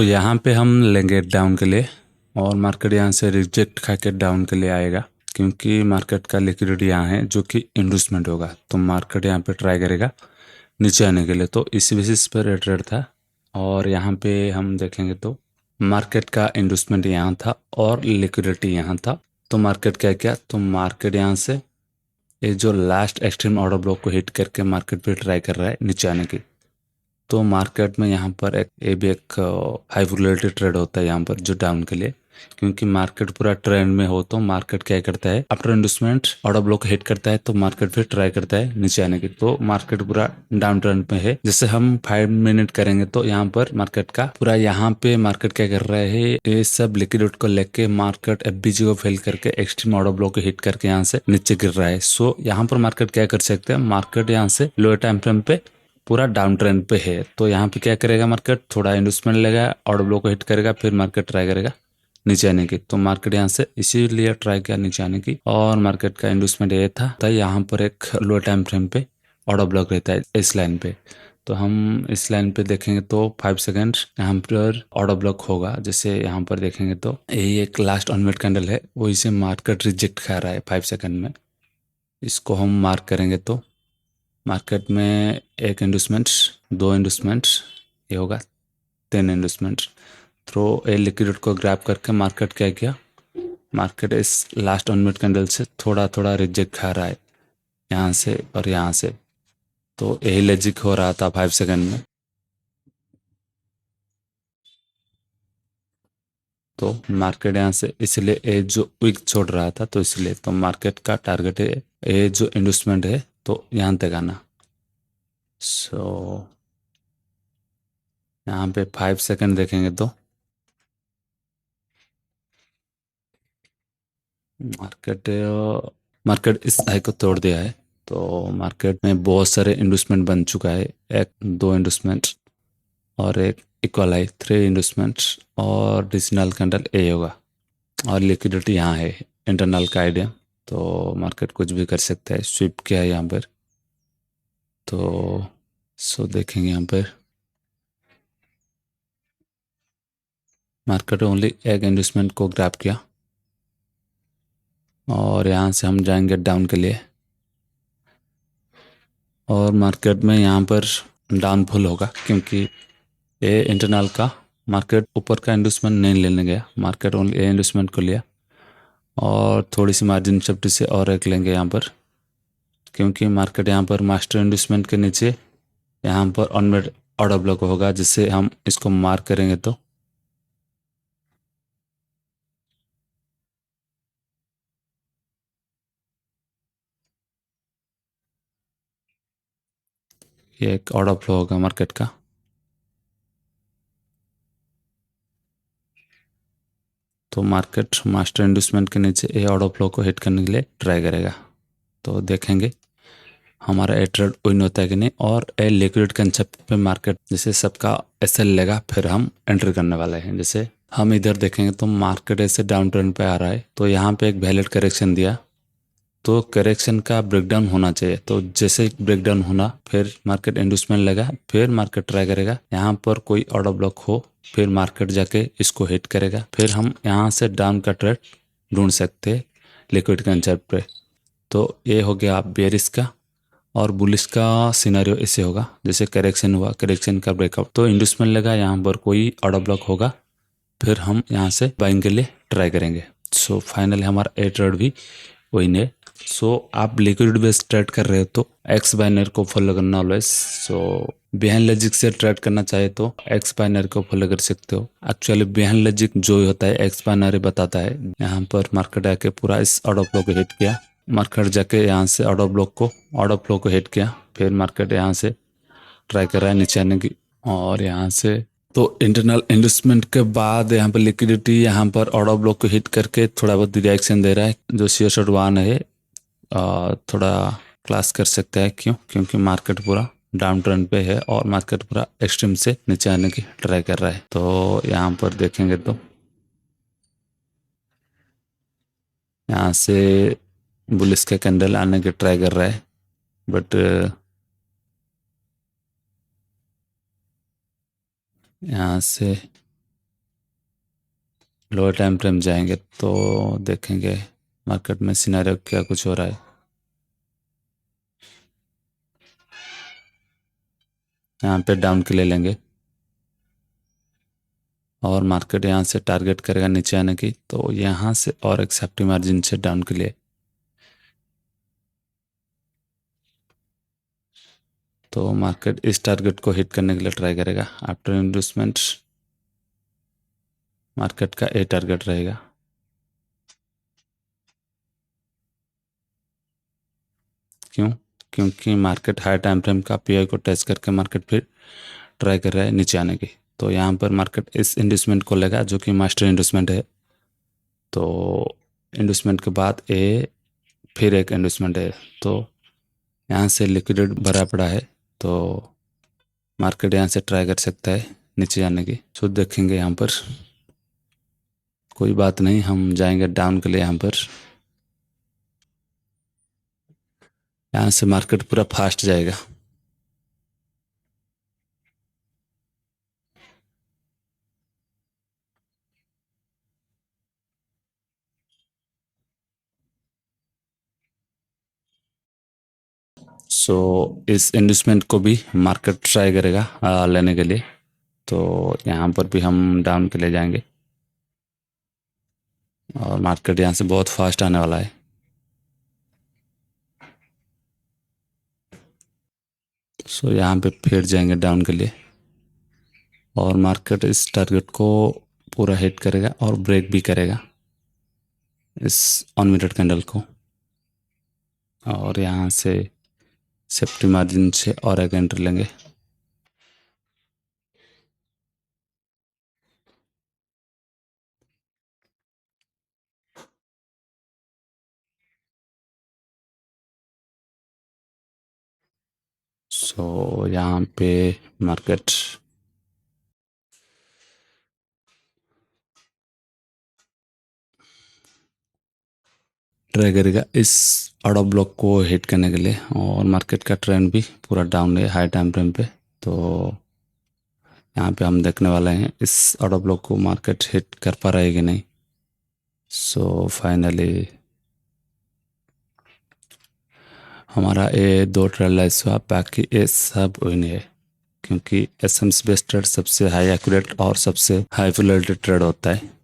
यहाँ पे हम लेंगे डाउन के लिए, और मार्केट यहाँ से रिजेक्ट खा के डाउन के लिए आएगा, क्योंकि मार्केट का लिक्विडिटी यहाँ है जो कि इंडूसमेंट होगा। तो मार्केट यहाँ पे ट्राई करेगा नीचे आने के लिए, तो इसी बेसिस पर रेट रेट था। और यहाँ पे हम देखेंगे तो मार्केट का इंडूसमेंट यहाँ था और लिक्विडिटी यहाँ था। तो मार्केट क्या किया, तो मार्केट यहाँ से ये जो लास्ट एक्सट्रीम ऑर्डर ब्लॉक को हिट करके मार्केट पे ट्राई कर रहा है नीचे आने की। तो मार्केट में यहाँ पर एक ये भी एक हाई वोलेटिलिटी ट्रेड होता है यहाँ पर जो डाउन के लिए, क्योंकि मार्केट पूरा ट्रेंड में हो तो मार्केट क्या करता है, आफ्टर इंडस्टमेंट ऑर्डर ब्लॉक हिट करता है तो मार्केट फिर ट्राई करता है नीचे आने की। तो मार्केट पूरा डाउन ट्रेंड में है। जैसे हम 5 मिनट करेंगे तो यहाँ पर मार्केट का पूरा यहाँ पे मार्केट क्या कर रहा है, ये सब लिक्विडिटी को लेके मार्केट एफबीजी को फेल करके एक्सट्रीम ऑर्डर ब्लॉक को हिट करके यहाँ से नीचे गिर रहा है। सो यहाँ पर मार्केट क्या कर सकते हैं, मार्केट यहाँ से लोअर टाइम फ्रेम पे पूरा डाउन ट्रेंड पे है, तो यहाँ पे क्या करेगा, मार्केट थोड़ा इन्वेस्टमेंट लेगा, ऑर्डर ब्लॉक को हिट करेगा, फिर मार्केट ट्राई करेगा नीचे आने की। तो मार्केट यहाँ से इसीलिए ट्राई किया नीचे आने की, और मार्केट का इन्वेस्टमेंट ये था। तो यहाँ पर एक लोअर टाइम फ्रेम पे ऑर्डर ब्लॉक रहता है इस लाइन पे। तो हम इस लाइन पे देखेंगे तो 5 सेकेंड यहाँ पर ऑर्डर ब्लॉक होगा। जैसे यहाँ पर देखेंगे तो यही एक लास्ट ऑनवेट कैंडल है, वो इसे मार्केट रिजेक्ट खा रहा है 5 सेकेंड में। इसको हम मार्क करेंगे तो मार्केट में एक इंडस्टमेंट, दो इंडस्टमेंट, ये होगा 3 इंडस्टमेंट। तो ए लिक्विड को ग्रैब करके मार्केट क्या किया, मार्केट इस लास्ट 1 मिनट कैंडल से थोड़ा थोड़ा रिजेक्ट खा रहा है यहाँ से और यहाँ से। तो यही लॉजिक हो रहा था 5 सेकेंड में। तो मार्केट यहाँ से इसलिए ए जो विक छोड़ रहा था, तो इसलिए तो मार्केट का टारगेट है ए जो इन्वेस्टमेंट है तो यहाँ तक आना। सो यहाँ पे 5 सेकेंड देखेंगे तो मार्केट मार्केट इस हाई को तोड़ दिया है। तो मार्केट में बहुत सारे इन्वेस्टमेंट बन चुका है, एक दो इन्वेस्टमेंट और एक इक्वल हाई, 3 इन्वेस्टमेंट और डिजिटल कैंडल ए होगा, और लिक्विडिटी यहाँ है इंटरनल का आइडिया। तो मार्केट कुछ भी कर सकता है, स्विप किया है यहाँ पर। तो देखेंगे यहाँ पर मार्केट ओनली एक इन्वेस्टमेंट को ग्रैब किया, और यहाँ से हम जाएंगे डाउन के लिए, और मार्केट में यहाँ पर डाउनफॉल होगा, क्योंकि ए इंटरनल का मार्केट ऊपर का इन्वेस्टमेंट नहीं लेने गया, मार्केट ओनली ए इन्वेस्टमेंट को लिया, और थोड़ी सी मार्जिन सेफ्टी से और एक लेंगे यहाँ पर, क्योंकि मार्केट यहाँ पर मास्टर इन्वेस्टमेंट के नीचे यहाँ पर ऑनवर्ड ऑर्डर ब्लॉक होगा, जिससे हम इसको मार्क करेंगे तो ये एक ऑर्डर फ्लो होगा मार्केट का। तो मार्केट मास्टर इन्वेस्टमेंट के नीचे ये ऑर्डर फ्लो को हिट करने के लिए ट्राई करेगा। तो देखेंगे हमारा ए ट्रेड विन होता है कि नहीं, और ए लिक्विड कंसेप्ट पे मार्केट जैसे सबका एसएल लेगा, फिर हम एंट्री करने वाले हैं। जैसे हम इधर देखेंगे तो मार्केट ऐसे डाउन ट्रेंड पे आ रहा है, तो यहाँ पे एक वैलिड करेक्शन दिया, तो करेक्शन का ब्रेकडाउन होना चाहिए। तो जैसे ब्रेकडाउन होना, फिर मार्केट इंडस्टमेंट लेगा, फिर मार्केट ट्राई करेगा यहाँ पर कोई ऑर्डर ब्लॉक हो, फिर मार्केट जाके इसको हिट करेगा, फिर हम यहाँ से डाउन का ट्रेड ढूंढ सकते हैं लिक्विड कंसेप्ट पे। तो ये हो गया बेरिस का, और बुलिस का सिनेरियो ऐसे होगा, जैसे करेक्शन हुआ, करेक्शन का ब्रेकआउट, तो इंडस्टमेंट लगा, यहाँ पर कोई ऑर्डर ब्लॉक होगा, फिर हम यहाँ से बाइंग के लिए ट्राई करेंगे। सो फाइनली हमारा ए ट्रेड भी वही है। सो आप लिक्विड बेस्ड ट्रेड कर रहे हो तो एक्स बाइनरी को फॉलो करना ऑलवेज। सो बिहाइंड लॉजिक से ट्रेड करना चाहे तो एक्स बाइनरी को फॉलो कर सकते हो। एक्चुअली बिहाइंड लॉजिक जो होता है एक्स बाइनरी बताता है। यहाँ पर मार्केट आके पूरा इस ऑर्डर फ्लो को हिट किया, मार्केट जाके यहाँ से ऑर्डर फ्लो को हिट किया, फिर मार्केट यहाँ से ट्राई कर रहा है नीचे आने की, और यहाँ से तो इंटरनल इन्वेस्टमेंट के बाद यहाँ पर लिक्विडिटी यहाँ पर ऑर्डर ब्लॉक को हिट करके थोड़ा बहुत रिएक्शन दे रहा है। जो शेयर शॉट वन है थोड़ा क्लास कर सकता है, क्यों, क्योंकि मार्केट पूरा डाउन ट्रेंड पे है और मार्केट पूरा एक्सट्रीम से नीचे आने की ट्राई कर रहा है। तो यहाँ पर देखेंगे तो यहाँ से बुलिस का कैंडल आने की ट्राई कर रहा है, बट यहाँ से लोअर टाइम फ्रेम जाएंगे तो देखेंगे मार्केट में सिनेरियो क्या कुछ हो रहा है। यहाँ पे डाउन के ले लेंगे और मार्केट यहाँ से टारगेट करेगा नीचे आने की, तो यहाँ से और एक सेफ्टी मार्जिन से डाउन के लिए, तो मार्केट इस टारगेट को हिट करने के लिए ट्राई करेगा। आफ्टर इंडस्टमेंट मार्केट का ए टारगेट रहेगा। क्यों? क्योंकि मार्केट हाई टाइम फ्रेम का पीआई को टेस्ट करके मार्केट फिर ट्राई कर रहा है नीचे आने की, तो यहाँ पर मार्केट इस इंडस्टमेंट को लेगा जो कि मास्टर इंडस्टमेंट है। तो इंडस्टमेंट के बाद ए फिर एक इंडस्टमेंट है, तो यहाँ से लिक्विडेट भरा पड़ा है, तो मार्केट यहाँ से ट्राई कर सकता है नीचे जाने की। सो देखेंगे यहाँ पर कोई बात नहीं, हम जाएंगे डाउन के लिए। यहाँ पर यहाँ से मार्केट पूरा फास्ट जाएगा। सो इस इन्वेस्टमेंट को भी मार्केट ट्राई करेगा लेने के लिए, तो यहाँ पर भी हम डाउन के लिए जाएंगे और मार्केट यहाँ से बहुत फास्ट आने वाला है। सो यहाँ पे फिर जाएंगे डाउन के लिए और मार्केट इस टारगेट को पूरा हिट करेगा और ब्रेक भी करेगा इस ऑन मिनट कैंडल को, और यहाँ से सेफ्टी मार्जिन से और एक एंट्री लेंगे। सो यहाँ पे मार्केट ट्राई करेगा इस ऑर्डर ब्लॉक को हिट करने के लिए, और मार्केट का ट्रेंड भी पूरा डाउन है हाई टाइम फ्रेम पे, तो यहाँ पे हम देखने वाले हैं इस ऑर्डर ब्लॉक को मार्केट हिट कर पा रहा है कि नहीं। सो फाइनली हमारा ये दो ट्रेड लाइस हुआ, बाकी ये सब विन है, क्योंकि एस एम बेस्ड ट्रेड सबसे हाई एक्यूरेट और सबसे हाई वैल्यूएटेड ट्रेड होता है।